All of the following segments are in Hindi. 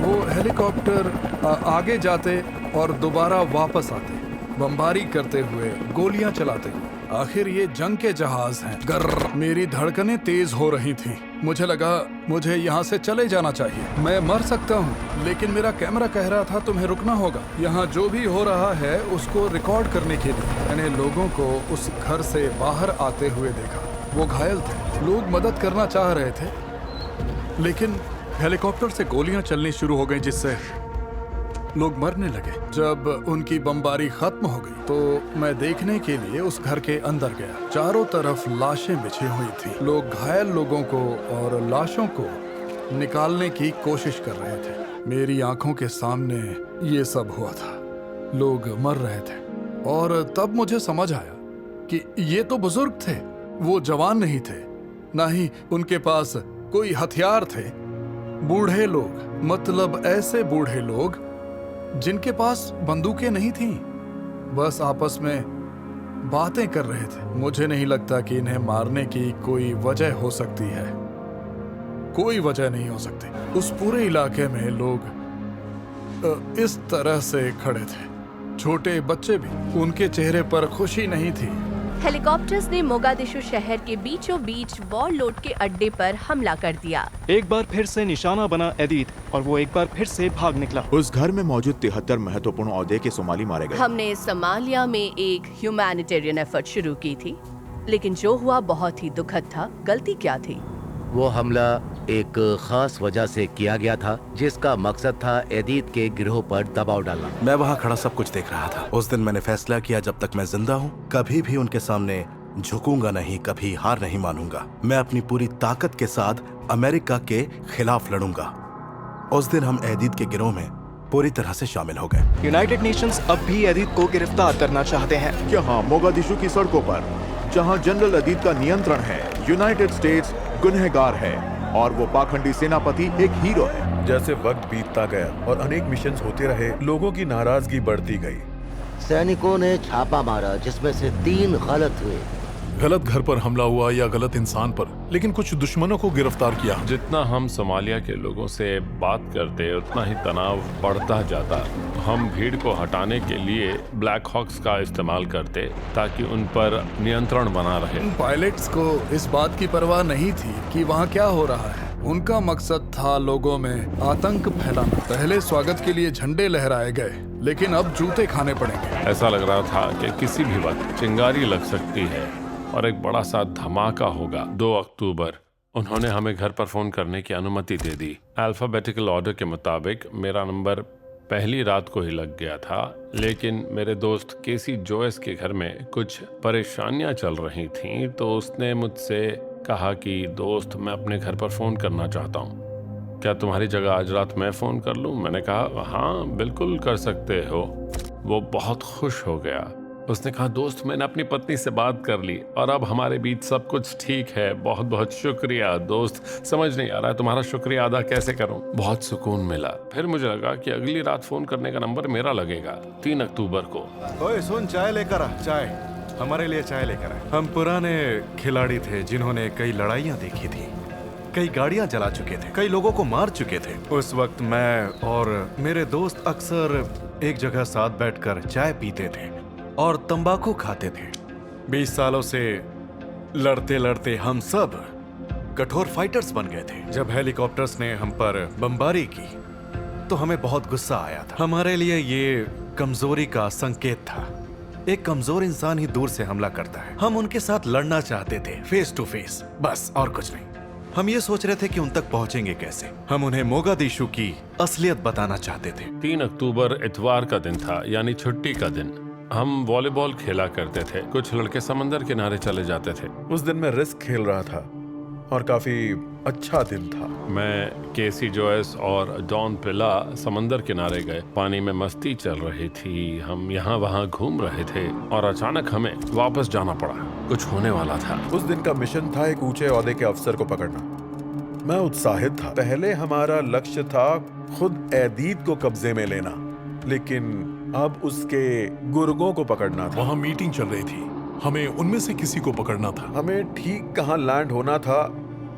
वो हेलीकॉप्टर आगे जाते और दोबारा वापस आते, बमबारी करते हुए, गोलियां चलाते हुए। आखिर ये जंग के जहाज हैं। गर्र, मेरी धड़कनें तेज हो रही थीं। मुझे लगा मुझे यहाँ से चले जाना चाहिए। मैं मर सकता हूँ, लेकिन मेरा कैमरा कह रहा था तुम्हें रुकना होगा। यहाँ जो भी हो रहा है उसको रिकॉर्ड करने के लिए। मैंने लोगों को उस घर से बाहर आते हुए देखा। वो घायल थे, लोग मदद करना चाह रहे थे, लेकिन हेलीकॉप्टर से गोलियां चलनी शुरू हो गई, जिससे लोग मरने लगे। जब उनकी बमबारी खत्म हो गई तो मैं देखने के लिए उस घर के अंदर गया। चारों तरफ लाशें बिछी हुई थी। लोग घायल लोगों को और लाशों को निकालने की कोशिश कर रहे थे। मेरी आंखों के सामने ये सब हुआ था। लोग मर रहे थे और तब मुझे समझ आया कि ये तो बुजुर्ग थे। वो जवान नहीं थे, ना ही उनके पास कोई हथियार थे। बूढ़े लोग, मतलब ऐसे बूढ़े लोग जिनके पास बंदूकें नहीं थीं, बस आपस में बातें कर रहे थे। मुझे नहीं लगता कि इन्हें मारने की कोई वजह हो सकती है। कोई वजह नहीं हो सकती। उस पूरे इलाके में लोग इस तरह से खड़े थे। छोटे बच्चे भी, उनके चेहरे पर खुशी नहीं थी। हेलीकॉप्टर्स ने मोगादिशु शहर के बीचों बीच वॉरलोड के अड्डे पर हमला कर दिया। एक बार फिर से निशाना बना एदीद और वो एक बार फिर से भाग निकला। उस घर में मौजूद 73 महत्वपूर्ण ओहदे के सोमाली मारे गए। हमने सोमालिया में एक ह्यूमैनिटेरियन एफर्ट शुरू की थी, लेकिन जो हुआ बहुत ही दुखद था। गलती क्या थी? वो हमला एक खास वजह से किया गया था, जिसका मकसद था एदीद के गिरोह पर दबाव डालना। मैं वहाँ खड़ा सब कुछ देख रहा था। उस दिन मैंने फैसला किया, जब तक मैं जिंदा हूँ कभी भी उनके सामने झुकूंगा नहीं, कभी हार नहीं मानूंगा। मैं अपनी पूरी ताकत के साथ अमेरिका के खिलाफ लड़ूंगा। उस दिन हम एदीद के गिरोह में पूरी तरह से शामिल हो गए। यूनाइटेड नेशंस अब भी एदीद को गिरफ्तार करना चाहते हैं। यहाँ मोगादिशु की सड़कों पर, जहाँ जनरल एदीद का नियंत्रण है, यूनाइटेड स्टेट्स गुनहगार है और वो पाखंडी सेनापति एक हीरो है। जैसे वक्त बीतता गया और अनेक मिशन होते रहे, लोगों की नाराजगी बढ़ती गई। सैनिकों ने छापा मारा, जिसमें से 3 गलत हुए। गलत घर पर हमला हुआ या गलत इंसान पर, लेकिन कुछ दुश्मनों को गिरफ्तार किया। जितना हम सोमालिया के लोगों से बात करते उतना ही तनाव बढ़ता जाता। हम भीड़ को हटाने के लिए ब्लैक हॉक्स का इस्तेमाल करते ताकि उन पर नियंत्रण बना रहे। पायलट्स को इस बात की परवाह नहीं थी कि वहाँ क्या हो रहा है। उनका मकसद था लोगों में आतंक फैलाना। पहले स्वागत के लिए झंडे लहराए गए, लेकिन अब जूते खाने पड़ेंगे। ऐसा लग रहा था कि किसी भी वक्त चिंगारी लग सकती है और एक बड़ा सा धमाका होगा। 2 अक्टूबर उन्होंने हमें घर पर फोन करने की अनुमति दे दी। अल्फाबेटिकल ऑर्डर के मुताबिक मेरा नंबर पहली रात को ही लग गया था, लेकिन मेरे दोस्त केसी जोएस के घर में कुछ परेशानियां चल रही थीं, तो उसने मुझसे कहा कि दोस्त, मैं अपने घर पर फोन करना चाहता हूं, क्या तुम्हारी जगह आज रात मैं फोन कर लूं? मैंने कहा हाँ बिल्कुल कर सकते हो। वो बहुत खुश हो गया। उसने कहा दोस्त, मैंने अपनी पत्नी से बात कर ली और अब हमारे बीच सब कुछ ठीक है। बहुत बहुत शुक्रिया दोस्त। समझ नहीं आ रहा है तुम्हारा शुक्रिया अदा कैसे करूं। बहुत सुकून मिला। फिर मुझे लगा कि अगली रात फोन करने का नंबर मेरा लगेगा। 3 अक्टूबर को। ओए सुन, चाय लेकर आ। चाय, हमारे लिए चाय लेकर आ। हम पुराने खिलाड़ी थे जिन्होंने कई लड़ाइयाँ देखी थी, कई गाड़ियाँ जला चुके थे, कई लोगों को मार चुके थे। उस वक्त मैं और मेरे दोस्त अक्सर एक जगह साथ बैठकर चाय पीते थे और तंबाकू खाते थे। 20 सालों से लड़ते लड़ते हम सब कठोर फाइटर्स बन गए थे। जब हेलीकॉप्टर्स ने हम पर बमबारी की तो हमें बहुत गुस्सा आया था। हमारे लिए ये कमजोरी का संकेत था। एक कमजोर इंसान ही दूर से हमला करता है। हम उनके साथ लड़ना चाहते थे, फेस टू फेस, बस और कुछ नहीं। हम ये सोच रहे थे कि उन तक पहुंचेंगे कैसे। हम उन्हें मोगादिशु की असलियत बताना चाहते थे। 3 अक्टूबर इतवार का दिन था, यानी छुट्टी का दिन। हम वॉलीबॉल खेला करते थे। कुछ लड़के समंदर किनारे चले जाते थे। उस दिन मैं रिस्क खेल रहा था और काफी अच्छा दिन था। मैं, केसी जोएस और डॉन पिला समंदर किनारे गए। पानी में मस्ती चल रही थी। हम यहाँ वहाँ घूम रहे थे और अचानक हमें वापस जाना पड़ा। कुछ होने वाला था। उस दिन का मिशन था एक ऊंचे ओहदे के अफसर को पकड़ना। मैं उत्साहित था। पहले हमारा लक्ष्य था खुद एदीद को कब्जे में लेना, लेकिन अब उसके गुर्गों को पकड़ना था। वहाँ मीटिंग चल रही थी। हमें उनमें से किसी को पकड़ना था। हमें ठीक कहाँ लैंड होना था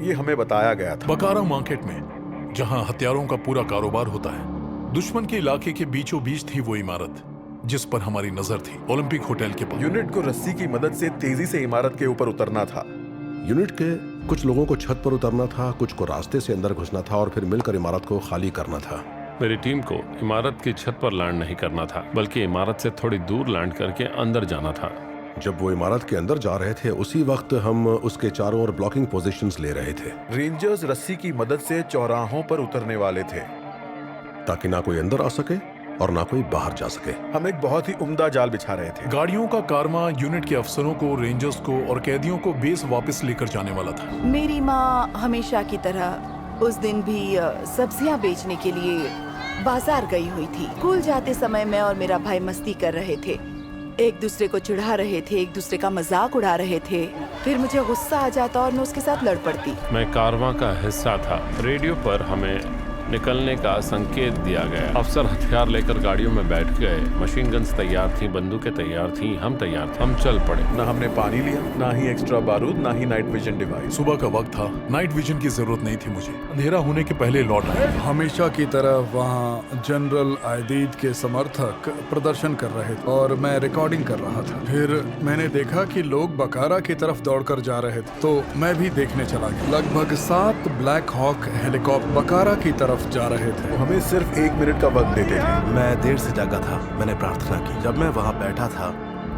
ये हमें बताया गया था। बकारा मार्केट में, जहां हथियारों का पूरा कारोबार होता है। दुश्मन के इलाके के बीचों बीच थी वो इमारत जिस पर हमारी नजर थी, ओलंपिक होटल के पास। यूनिट को रस्सी की मदद से तेजी से इमारत के ऊपर उतरना था। यूनिट के कुछ लोगों को छत पर उतरना था, कुछ को रास्ते से अंदर घुसना था और फिर मिलकर इमारत को खाली करना था। मेरी टीम को इमारत की छत पर लैंड नहीं करना था, बल्कि इमारत से थोड़ी दूर लैंड करके अंदर जाना था। जब वो इमारत के अंदर जा रहे थे उसी वक्त हम उसके चारों ओर ब्लॉकिंग पोजीशंस ले रहे थे। रेंजर्स रस्सी की मदद से चौराहों पर उतरने वाले थे ताकि ना कोई अंदर आ सके और ना कोई बाहर जा सके। हम एक बहुत ही उम्दा जाल बिछा रहे थे। गाड़ियों का कारवां यूनिट के अफसरों को, रेंजर्स को और कैदियों को बेस वापस लेकर जाने वाला था। मेरी माँ हमेशा की तरह उस दिन भी सब्जियां बेचने के लिए बाजार गई हुई थी। स्कूल जाते समय मैं और मेरा भाई मस्ती कर रहे थे, एक दूसरे को चिढ़ा रहे थे, एक दूसरे का मजाक उड़ा रहे थे। फिर मुझे गुस्सा आ जाता और मैं उसके साथ लड़ पड़ती। मैं कारवां का हिस्सा था। रेडियो पर हमें निकलने का संकेत दिया गया। अफसर हथियार लेकर गाड़ियों में बैठ गए। मशीन गन्स तैयार थी, बंदूकें तैयार थी, हम तैयार थे। हम चल पड़े। ना हमने पानी लिया, ना ही एक्स्ट्रा बारूद, ना ही नाइट विजन डिवाइस। सुबह का वक्त था, नाइट विजन की जरूरत नहीं थी मुझे। अंधेरा होने के पहले लौट आए। हमेशा की तरह वहाँ जनरल आयदीद के समर्थक प्रदर्शन कर रहे थे और मैं रिकॉर्डिंग कर रहा था। फिर मैंने देखा कि लोग बकारा की तरफ दौड़कर जा रहे थे, तो मैं भी देखने चला गया। लगभग 7 ब्लैक हॉक हेलीकॉप्टर बकारा की तरफ जा रहे थे। वो हमें सिर्फ 1 मिनट का वक्त देते थे। मैं देर से जागा था। मैंने प्रार्थना की। जब मैं वहाँ बैठा था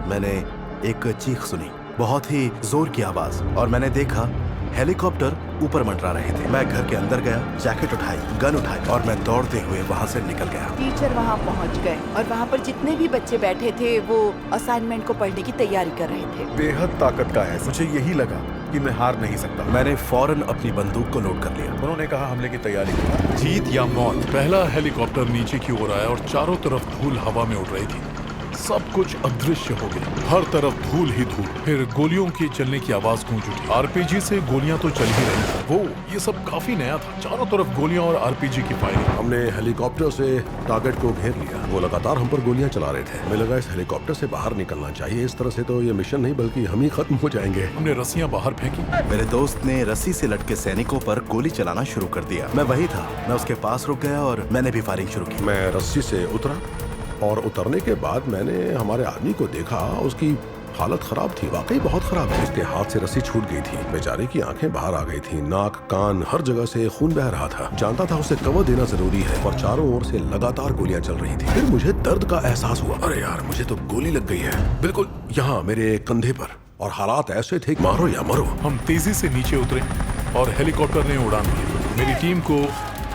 मैंने एक चीख सुनी, बहुत ही जोर की आवाज, और मैंने देखा हेलीकॉप्टर ऊपर मंडरा रहे थे। मैं घर के अंदर गया, जैकेट उठाई, गन उठाई और मैं दौड़ते हुए वहाँ से निकल गया। टीचर वहाँ पहुँच गए और वहाँ पर जितने भी बच्चे बैठे थे वो असाइनमेंट को पढ़ने की तैयारी कर रहे थे। बेहद ताकत का है। मुझे यही लगा कि मैं हार नहीं सकता। मैंने फौरन अपनी बंदूक को लोड कर लिया। उन्होंने कहा हमले की तैयारी की। जीत या मौत। पहला हेलीकॉप्टर नीचे की ओर आया और चारों तरफ धूल हवा में उड़ रही थी। सब कुछ अदृश्य हो गया, हर तरफ धूल ही धूल। फिर गोलियों की चलने की आवाज गूंज उठी। आरपीजी से गोलियां तो चल ही रही थी। वो ये सब काफी नया था। चारों तरफ गोलियां और आरपीजी की फायरिंग। हमने हेलीकॉप्टर से टारगेट को घेर लिया। वो लगातार हम पर गोलियां चला रहे थे। हमें लगा इस हेलीकॉप्टर से बाहर निकलना चाहिए। इस तरह से तो ये मिशन नहीं बल्कि हम ही खत्म हो जाएंगे। हमने रस्सियां बाहर फेंकी। मेरे दोस्त ने रस्सी से लटके सैनिकों पर गोली चलाना शुरू कर दिया। मैं वही था। मैं उसके पास रुक गया और मैंने भी फायरिंग शुरू की। मैं रस्सी से उतरा और उतरने के बाद मैंने हमारे आदमी को देखा। उसकी हालत खराब थी, वाकई बहुत खराब थी। उसके हाथ से रस्सी छूट गई थी। बेचारे की आंखें बाहर आ गई थी, नाक कान हर जगह से खून बह रहा था। जानता था उसे कवर देना जरूरी है और चारों ओर से लगातार गोलियां चल रही थी। फिर मुझे दर्द का एहसास हुआ। अरे यार, मुझे तो गोली लग गई है, बिल्कुल यहाँ मेरे कंधे पर। और हालात ऐसे थे, मारो या मरो। हम तेजी से नीचे उतरे और हेलीकॉप्टर ने उड़ान भरी। मेरी टीम को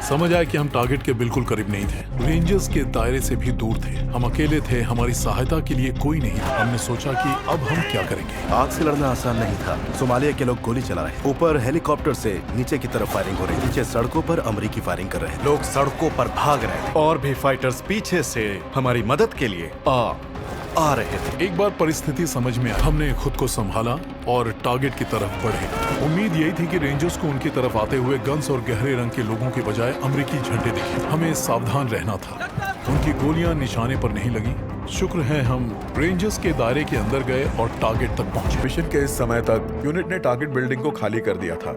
समझ आया कि हम टारगेट के बिल्कुल करीब नहीं थे। रेंजर्स के दायरे से भी दूर थे। हम अकेले थे, हमारी सहायता के लिए कोई नहीं था। हमने सोचा कि अब हम क्या करेंगे। आग से लड़ना आसान नहीं था। सोमालिया के लोग गोली चला रहे। ऊपर हेलीकॉप्टर से नीचे की तरफ फायरिंग हो रही। नीचे सड़कों पर अमरीकी फायरिंग कर रहे। लोग सड़कों पर भाग रहे थे और भी फाइटर्स पीछे से हमारी मदद के लिए आ रहे थे। एक बार परिस्थिति समझ में आई। हमने खुद को संभाला और टारगेट की तरफ बढ़े। उम्मीद यही थी कि रेंजर्स को उनकी तरफ आते हुए गन्स और गहरे रंग के लोगों के बजाय अमेरिकी झंडे दिखे। हमें सावधान रहना था। उनकी गोलियां निशाने पर नहीं लगी। शुक्र है हम रेंजर्स के दायरे के अंदर गए और टारगेट तक पहुंचे। मिशन के इस समय तक यूनिट ने टारगेट बिल्डिंग को खाली कर दिया था।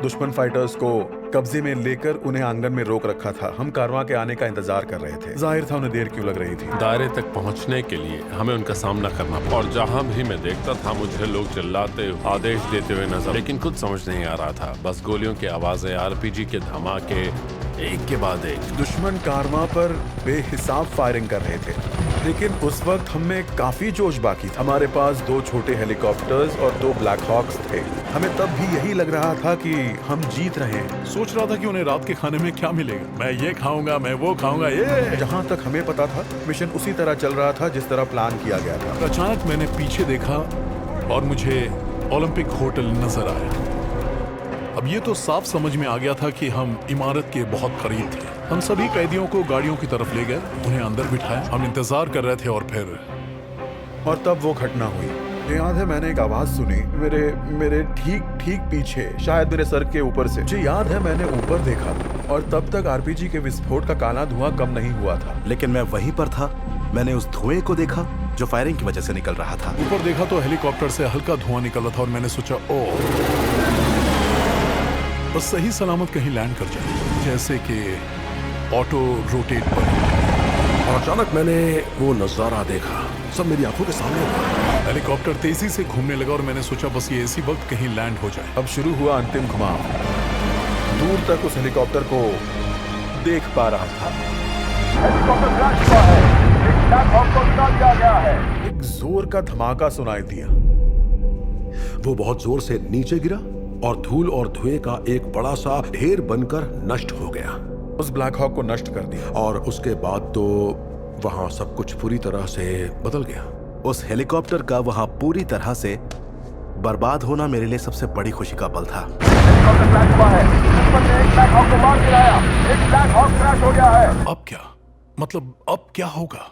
दुश्मन फाइटर्स को कब्जे में लेकर उन्हें आंगन में रोक रखा था। हम कारवां के आने का इंतजार कर रहे थे। जाहिर था उन्हें देर क्यों लग रही थी। दायरे तक पहुंचने के लिए हमें उनका सामना करना पड़ा और जहां भी मैं देखता था मुझे लोग चिल्लाते आदेश देते हुए नजर, लेकिन कुछ समझ नहीं आ रहा था। बस गोलियों की आवाजें, आरपीजी के धमाके, एक के बाद एक। दुश्मन कारवां पर बेहिसाब फायरिंग कर रहे थे, लेकिन उस वक्त हमें काफी जोश बाकी था। हमारे पास 2 छोटे हेलीकॉप्टर्स और 2 ब्लैक हॉक्स थे। हमें तब भी यही लग रहा था कि हम जीत रहे हैं। सोच रहा था कि उन्हें रात के खाने में क्या मिलेगा। मैं ये खाऊंगा, मैं वो खाऊंगा। ये जहाँ तक हमें पता था मिशन उसी तरह चल रहा था जिस तरह प्लान किया गया था। अचानक मैंने पीछे देखा और मुझे ओलंपिक होटल नजर आया। अब ये तो साफ समझ में आ गया था कि हम इमारत के बहुत करीब थे। हम सभी कैदियों को गाड़ियों की तरफ ले गए, उन्हें अंदर बिठाया। हम इंतजार कर रहे थे और तब वो घटना हुई। मुझे याद है मैंने एक आवाज सुनी मेरे ठीक पीछे, शायद मेरे सर के ऊपर से। मुझे याद है मैंने ऊपर देखा और तब तक आरपीजी के विस्फोट का काला धुआं कम नहीं हुआ था। लेकिन मैं वहीं पर था। मैंने उस धुएं को देखा जो फायरिंग की वजह से निकल रहा था। ऊपर देखा तो हेलीकॉप्टर से हल्का धुआं निकल रहा था और मैंने सोचा बस सही सलामत कहीं लैंड कर जाए, जैसे कि ऑटो रोटेट पर। और अचानक मैंने वो नजारा देखा, सब मेरी आंखों के सामने था। हेलीकॉप्टर तेजी से घूमने लगा और मैंने सोचा बस ये इसी वक्त कहीं लैंड हो जाए। अब शुरू हुआ अंतिम घुमाव। दूर तक उस हेलीकॉप्टर को देख पा रहा था। हेलीकॉप्टर क्रैश हुआ है। एक ब्लैक हॉक को उड़ा दिया गया है। एक जोर का धमाका सुनाई दिया। वो बहुत जोर से नीचे गिरा और धूल और धुएं का एक बड़ा सा ढेर बनकर नष्ट हो गया। उस ब्लैक हॉक को नष्ट कर दिया और उसके बाद तो वहां सब कुछ पूरी तरह से बदल गया। उस हेलीकॉप्टर का वहां पूरी तरह से बर्बाद होना मेरे लिए सबसे बड़ी खुशी का पल था। हेलीकॉप्टर क्रैश हुआ है। ऊपर से एक ब्लैक हॉक को मार गिराया। एक ब्लैक हॉक क्रैश हो गया है। अब क्या, मतलब अब क्या होगा?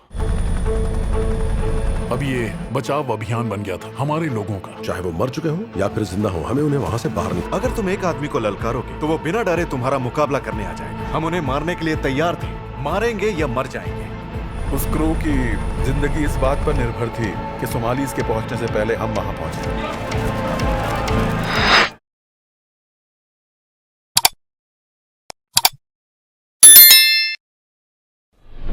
अब ये बचाव अभियान बन गया था हमारे लोगों का। चाहे वो मर चुके हों या फिर जिंदा हों, हमें उन्हें वहां से बाहर निकालना। अगर तुम एक आदमी को ललकारोगे तो वो बिना डरे तुम्हारा मुकाबला करने आ जाएगा। हम उन्हें मारने के लिए तैयार थे, मारेंगे या मर जाएंगे। उस क्रू की जिंदगी इस बात पर निर्भर थी कि सोमालीज के पहुंचने से पहले हम वहां पहुंचे।